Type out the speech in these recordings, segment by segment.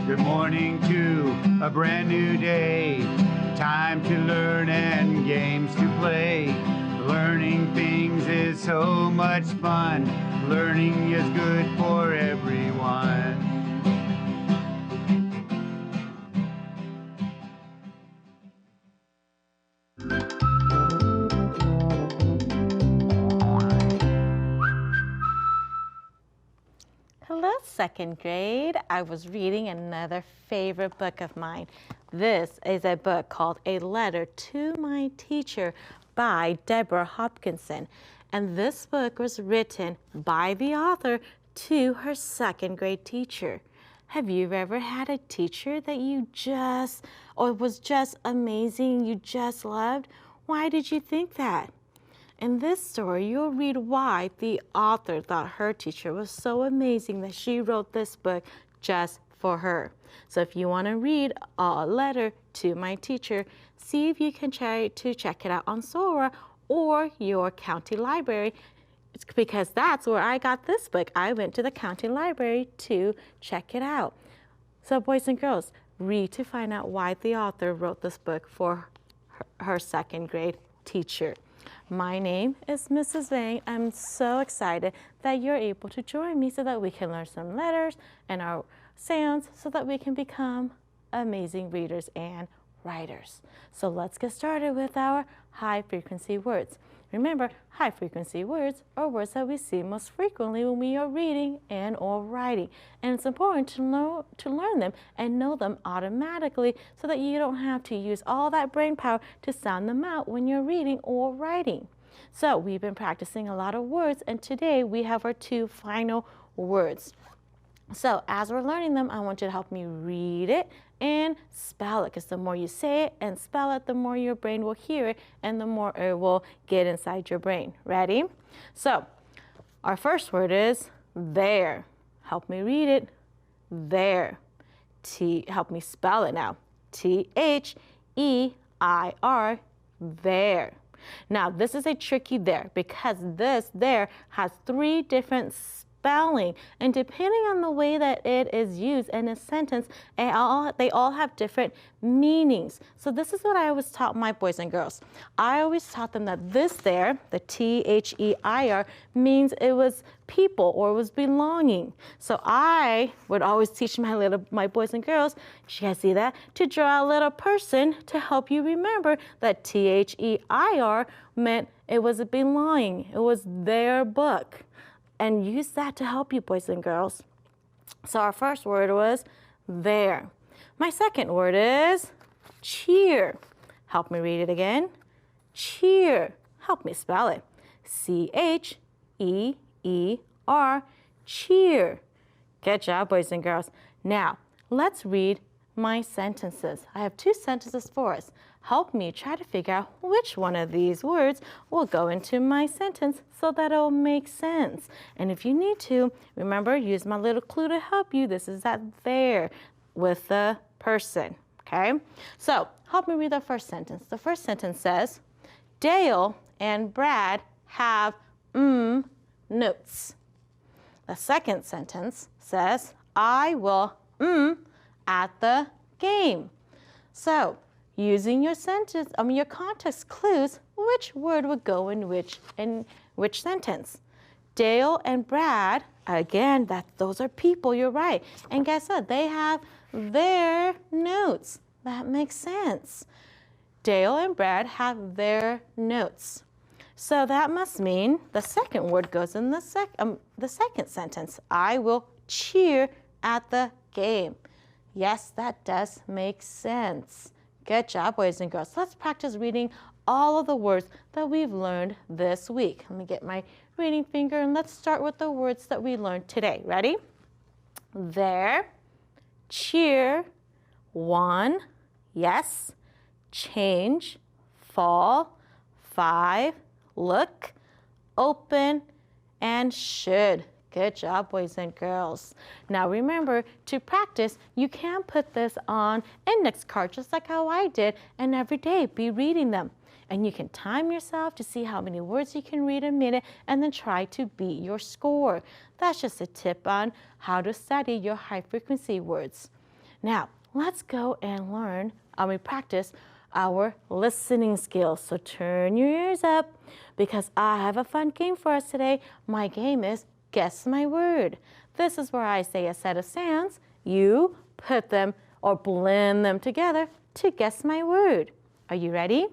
Good morning to a brand new day. Time to learn and games to play. Learning things is so much fun. Learning is good for everyone. Hello, second grade. I was reading another favorite book of mine. This is a book called A Letter to My Teacher by Deborah Hopkinson. And this book was written by the author to her second grade teacher. Have you ever had a teacher that you just, or was just amazing, you just loved? Why did you think that? In this story, you'll read why the author thought her teacher was so amazing that she wrote this book just for her. So if you want to read A Letter to My Teacher, see if you can try to check it out on Sora or your county library, because that's where I got this book. I went to the county library to check it out. So boys and girls, read to find out why the author wrote this book for her second grade teacher. My name is Mrs. Vang. I'm so excited that you're able to join me so that we can learn some letters and our sounds so that we can become amazing readers and writers. So let's get started with our high frequency words. Remember, high frequency words are words that we see most frequently when we are reading and or writing. And it's important to learn them and know them automatically so that you don't have to use all that brain power to sound them out when you're reading or writing. So we've been practicing a lot of words, and today we have our two final words. So as we're learning them, I want you to help me read it and spell it, because the more you say it and spell it, the more your brain will hear it and the more it will get inside your brain. Ready? So our first word is there. Help me read it. There. Help me spell it now. T-H-E-I-R, there. Now this is a tricky there because this there has three different spelling, and depending on the way that it is used in a sentence, they all have different meanings. So this is what I always taught my boys and girls. I always taught them that this there, the T-H-E-I-R, means it was people or it was belonging. So I would always teach my boys and girls, did you guys see that? To draw a little person to help you remember that T-H-E-I-R meant it was a belonging. It was their book. And use that to help you, boys and girls. So our first word was there. My second word is cheer. Help me read it again. Cheer. Help me spell it. C-H-E-E-R, cheer. Good job, boys and girls. Now, let's read my sentences. I have two sentences for us. Help me try to figure out which one of these words will go into my sentence so that it'll make sense. And if you need to, remember, use my little clue to help you. This is that there with the person, okay? So help me read the first sentence. The first sentence says, Dale and Brad have notes. The second sentence says, I will at the game. So using your your context clues, which word would go in which sentence? Dale and Brad, again, those are people, you're right. And guess what? They have their notes. That makes sense. Dale and Brad have their notes. So that must mean the second word goes in the second sentence. I will cheer at the game. Yes, that does make sense. Good job, boys and girls. Let's practice reading all of the words that we've learned this week. Let me get my reading finger and let's start with the words that we learned today. Ready? There, cheer, one, yes, change, fall, 5, look, open, and should. Good job, boys and girls. Now remember, to practice, you can put this on index cards just like how I did, and every day be reading them. And you can time yourself to see how many words you can read a minute and then try to beat your score. That's just a tip on how to study your high frequency words. Now, let's go and practice our listening skills. So turn your ears up because I have a fun game for us today. My game is Guess My Word. This is where I say a set of sounds. You put them or blend them together to guess my word. Are you ready?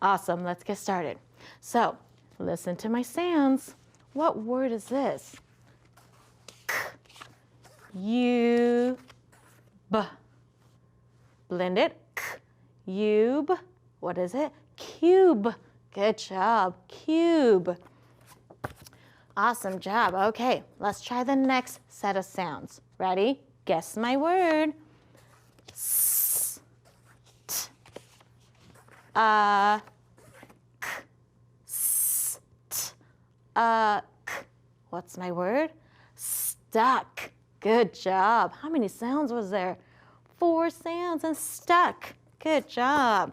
Awesome, let's get started. So, listen to my sounds. What word is this? K, U, B. Blend it. K, U, B. What is it? Cube. Good job, cube. Awesome job. Okay, let's try the next set of sounds. Ready? Guess my word. S, t, k, s, t, k. What's my word? Stuck. Good job. How many sounds was there? 4 sounds and stuck. Good job.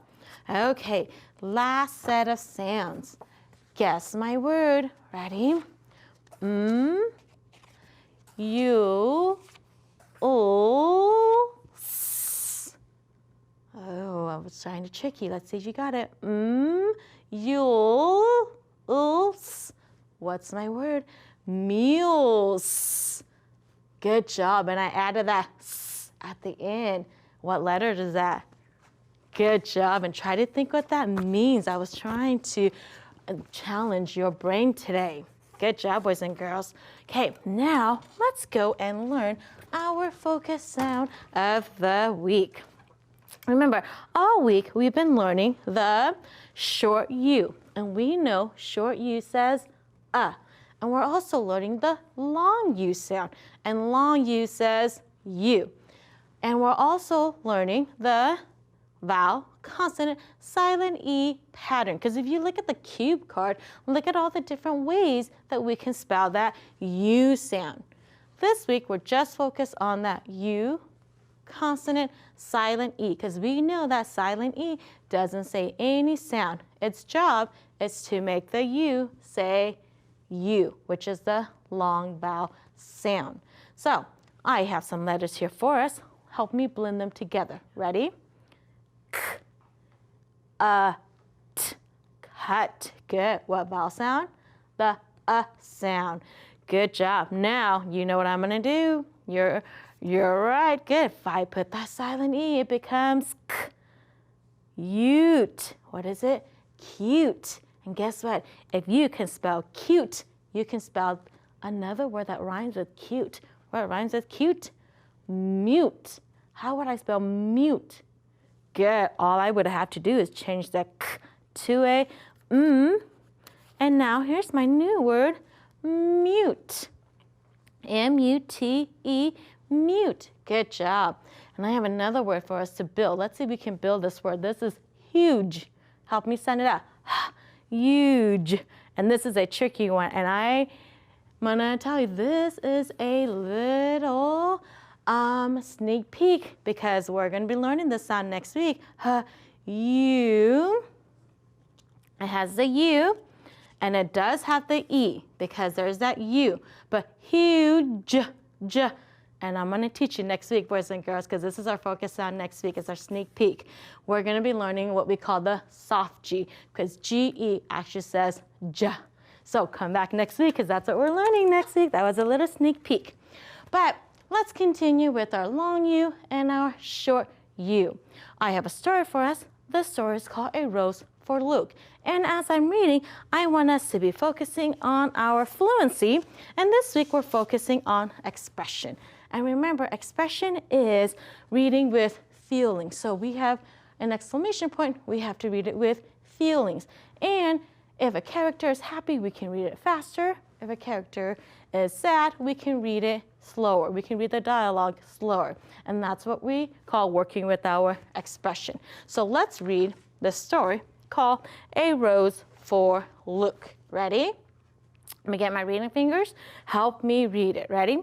Okay, last set of sounds. Guess my word. Ready? You, s. Oh, I was trying to trick you. Let's see if you got it. You, s. What's my word? Mules. Good job. And I added that s at the end. What letter is that? Good job. And try to think what that means. I was trying to challenge your brain today. Good job, boys and girls. Okay, now let's go and learn our focus sound of the week. Remember, all week we've been learning the short U. And we know short U says And we're also learning the long U sound. And long U says U. And we're also learning the vowel, consonant, silent E pattern. Because if you look at the cube card, look at all the different ways that we can spell that U sound. This week, we're just focused on that U, consonant, silent E, because we know that silent E doesn't say any sound. Its job is to make the U say U, which is the long vowel sound. So I have some letters here for us. Help me blend them together. Ready? K, t, cut. Good. What vowel sound? The sound. Good job. Now, you know what I'm going to do. You're right. Good. If I put that silent E, it becomes k. Ute. What is it? Cute. And guess what? If you can spell cute, you can spell another word that rhymes with cute. What rhymes with cute? Mute. How would I spell mute? Good. All I would have to do is change the k to a And now here's my new word, mute. M-U-T-E, mute. Good job. And I have another word for us to build. Let's see if we can build this word. This is huge. Help me send it out. Huge. And this is a tricky one. And I'm going to tell you, this is a little sneak peek because we're going to be learning this sound next week. U. It has the U. And it does have the E because there's that U. But huge, j. And I'm going to teach you next week, boys and girls, because this is our focus sound next week. It's our sneak peek. We're going to be learning what we call the soft G because G-E actually says j. So come back next week because that's what we're learning next week. That was a little sneak peek. But let's continue with our long U and our short U. I have a story for us. The story is called A Rose for Luke. And as I'm reading, I want us to be focusing on our fluency. And this week we're focusing on expression. And remember, expression is reading with feelings. So we have an exclamation point, we have to read it with feelings. And if a character is happy, we can read it faster. If a character is sad, we can read it slower. We can read the dialogue slower. And that's what we call working with our expression. So let's read the story called A Rose for Luke. Ready? Let me get my reading fingers. Help me read it. Ready?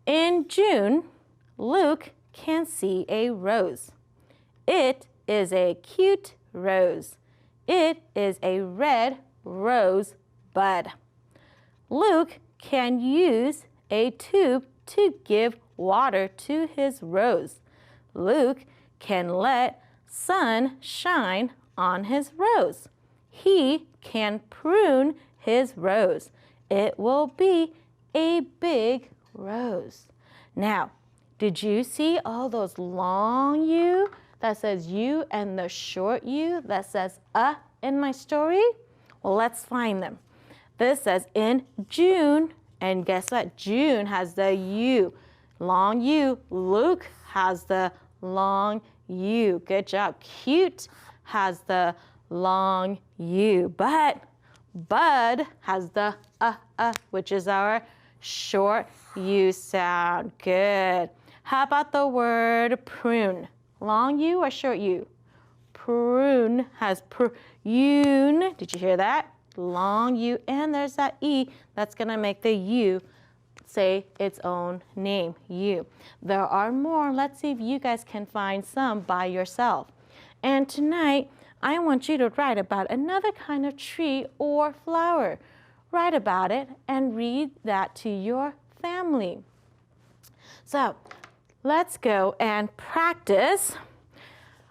In June, Luke can see a rose. It is a cute rose. It is a red rose bud. Luke can use a tube to give water to his rose. Luke can let sun shine on his rose. He can prune his rose. It will be a big rose. Now, did you see all those long U that says you and the short U that says in my story? Well, let's find them. This says in June, and guess what? June has the U, long U. Luke has the long U. Good job. Cute has the long U, but bud has the which is our short U sound. Good. How about the word prune? Long U or short U? Prune has prune. Did you hear that? Long U, and there's that E that's going to make the U say its own name, U. There are more. Let's see if you guys can find some by yourself. And tonight, I want you to write about another kind of tree or flower. Write about it and read that to your family. So let's go and practice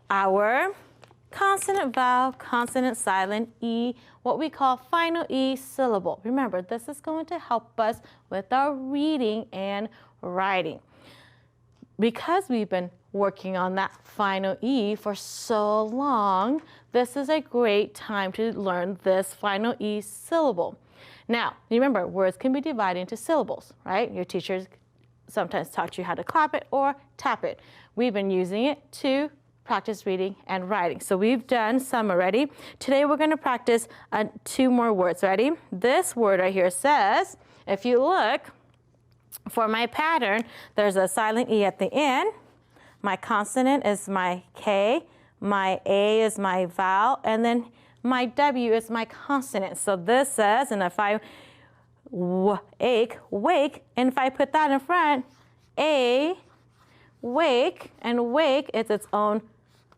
our consonant, vowel, consonant, silent, E, what we call final E syllable. Remember, this is going to help us with our reading and writing. Because we've been working on that final E for so long, this is a great time to learn this final E syllable. Now, remember, words can be divided into syllables, right? Your teachers sometimes taught you how to clap it or tap it. We've been using it to practice reading and writing. So we've done some already. Today we're going to practice 2 more words. Ready? This word right here says, if you look for my pattern, there's a silent E at the end. My consonant is my K, my A is my vowel, and then my W is my consonant. So this says, and if I wake, and if I put that in front, A, wake, and wake is its own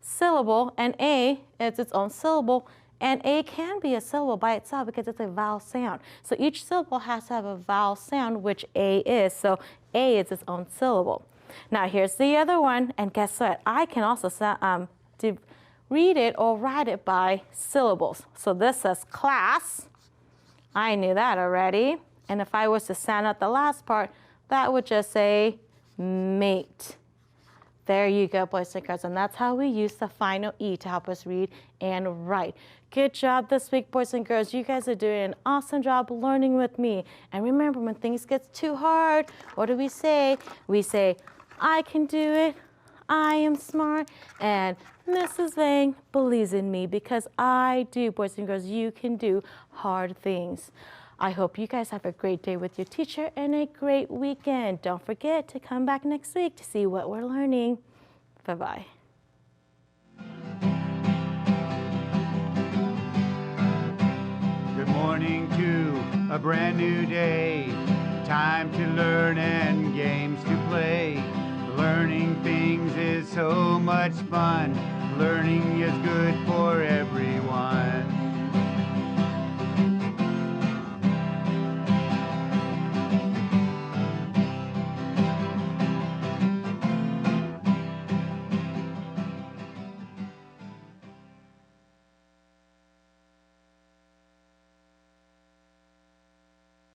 syllable, and A is its own syllable, and A can be a syllable by itself because it's a vowel sound. So each syllable has to have a vowel sound, which A is. So A is its own syllable. Now here's the other one, and guess what? I can also read it or write it by syllables. So this says class. I knew that already. And if I was to sound out the last part, that would just say mate. There you go, boys and girls, and that's how we use the final E to help us read and write. Good job this week, boys and girls. You guys are doing an awesome job learning with me. And remember, when things get too hard, what do we say? We say, I can do it, I am smart, and Mrs. Vang believes in me because I do, boys and girls. You can do hard things. I hope you guys have a great day with your teacher and a great weekend. Don't forget to come back next week to see what we're learning. Bye-bye. Good morning to a brand new day. Time to learn and games to play. Learning things is so much fun. Learning is good for everyone.